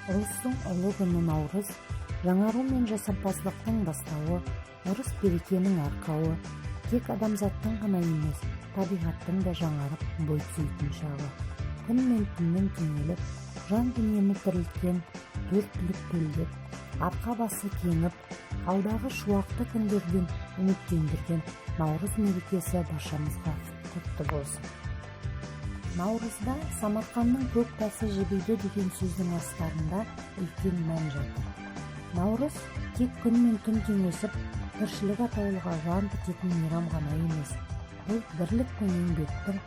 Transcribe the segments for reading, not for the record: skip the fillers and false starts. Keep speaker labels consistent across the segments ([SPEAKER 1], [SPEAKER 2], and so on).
[SPEAKER 1] Ұлыстың ұлы күні Наурыз, жаңару мен жасампаздықтың бастауы, ырыс берекенің арқауы, тек адамзаттың ғана емес, табиғаттың да жаңарып бой түзейтін шағы. Күн мен түннің теңеліп, жан дүниені тірілткен, төрт түлік төлдеп, арқа басы кеңіп, алдағы шуақты күндерден үміттендірген Наурыз мерекесі баршамызға құтты болсын. Наурызда Самарқанның көк басы жебейді деген сөздің астарында үлкен мән жатыр. Наурыз тек күн мен түн теңесіп, тіршілік атаулыға жан бітетін мейрам ғана емес. Бұл бірлік пен еңбектің,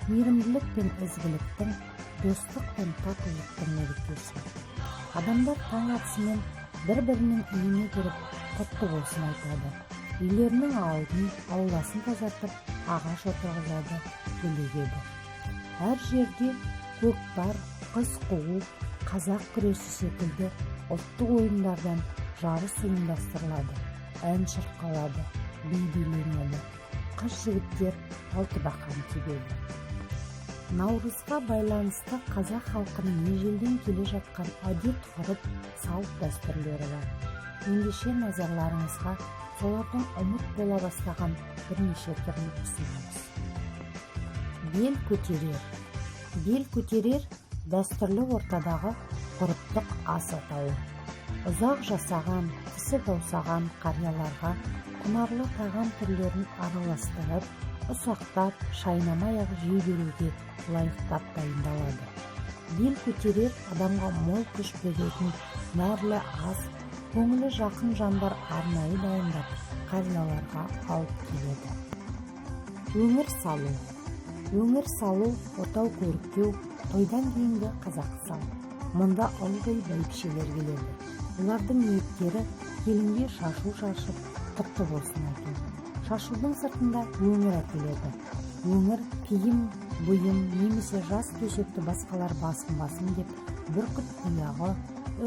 [SPEAKER 1] мейірімділік пен ізгіліктің, достық пен татулықтың мерекесі. Адамдар таң атысымен бір-бірінің үйіне кіріп, құтты болсын айтады. Үйлерінің алдын, ауласын тазартып, ағаш отырғызады, төлегеді. Әр жерде көкпар, қыз қуу, қазақ күресі секілді ұлттық ойындардан жарыс ұйымдастырылады, ән шырқалады, би биленеді, қыз-жігіттер алтыбақан тебеді. Наурызға байланысты қазақ халқының ежелден келе жатқан әдет-ғұрып, салт дәстүрлері бар. Ендеше назарларыңызға солардың ұмыт бола бастаған бірнеше түрлі ұсынамыз. Бел көтерер. Бел көтерер дәстүрлі ортадағы ғұрыптық ас атауы. Ұзақ жасаған, тісі таусаған қарияларға құнарлы тағам түрлерін араластырып, ұсақтап, шайнамай-ақ жей беруге лайықтап дайындалады. Бел көтерер адамға мол күш беретін нәрлі ас, көңілі жақын жандар арнайы дайындап, қарияларға алып келеді. Өңір салу. Өңір салу, отау көріктеу, тойдан кейінгі қазақ салт. Мұнда ылғи бәйбішелер келеді. Олардың ниеттері келінге шашу шашып, құтты болсын екен. Шашудың сыртында өңір әкеледі. Өңір киім, бұйым немесе жас төсекті басқалар басым деп, бүркіт тұяғы,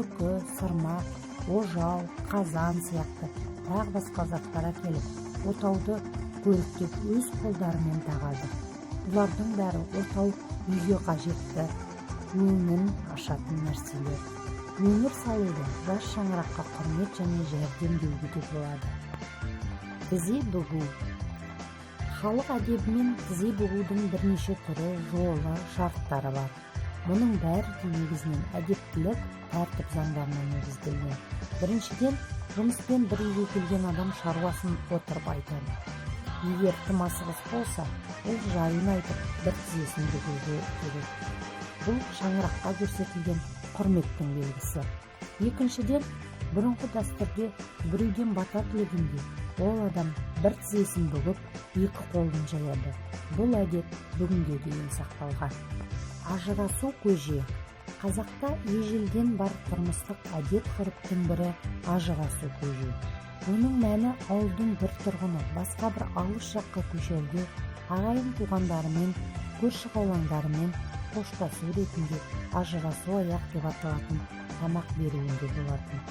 [SPEAKER 1] үкі, сырма, ожау, қазан сияқты тағы басқа заттар әкеліп, отауды көріктеп өз қолдарымен тағады. Бұлардың бәрі отау үйге қажетті, өңін ашатын нәрселер. Өңір салуды жас шаңыраққа құрмет және жәрдем деуге де болады. Тізе бүгу. Халық әдебімен тізе бүгудің бірнеше түрі, жолы, шарттары бар. Мұның бәрі негізінен әдептілік, тәртіп заңдарына негізделген. Біріншіден, жұмыспен бір үйге келген адам шаруасын отырып айтады. Егер тым асығыс болса, ол жайын айтып, бір тізесін бүгуге керек. Бұл шаңыраққа көрсетілген құрметтің белгісі. Екіншіден, бұрынғы дәстүрде бір үйден бата тілегенде, ол адам бір тізесін бүгіп, екі қолын жаяды. Бұл әдет бүгінге дейін сақталған. Ажырасу көже. Қазақта ежелден бар тұрмыстық әдет-ғұрыптың бірі ажырасу көже. Оның мәні ауылдың бір тұрғыны басқа бір алыс жаққа көшерде ағайын туғандарымен, көрші қауландарымен қоштасу ретінде ажырасу аяқ деп аталатын тамақ беруінде болатын.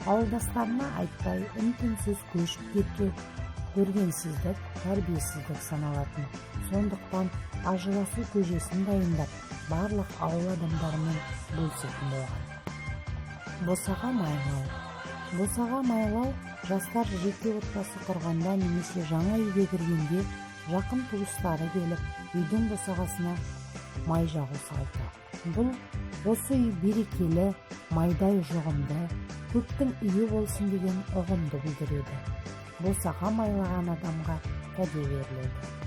[SPEAKER 1] Ауылдастарына айтпай үн-түнсіз көшіп кету көргенсіздік, тәрбиесіздік саналатын. Сондықтан ажырасу көжесін дайындап, барлық ауыл адамдарымен бөлісетін болған. Босаға майлау. Босаға майлау жастар жеке отбасы құрғанда немесе жаңа үйге кіргенде жақын туыстары келіп, үйдің босағасына май жағу салты. Бұл осы үй берекелі, майдай жұғымды, көптің үйі болсын деген ұғымды білдіреді. Босаға майлаған адамға кәде беріледі.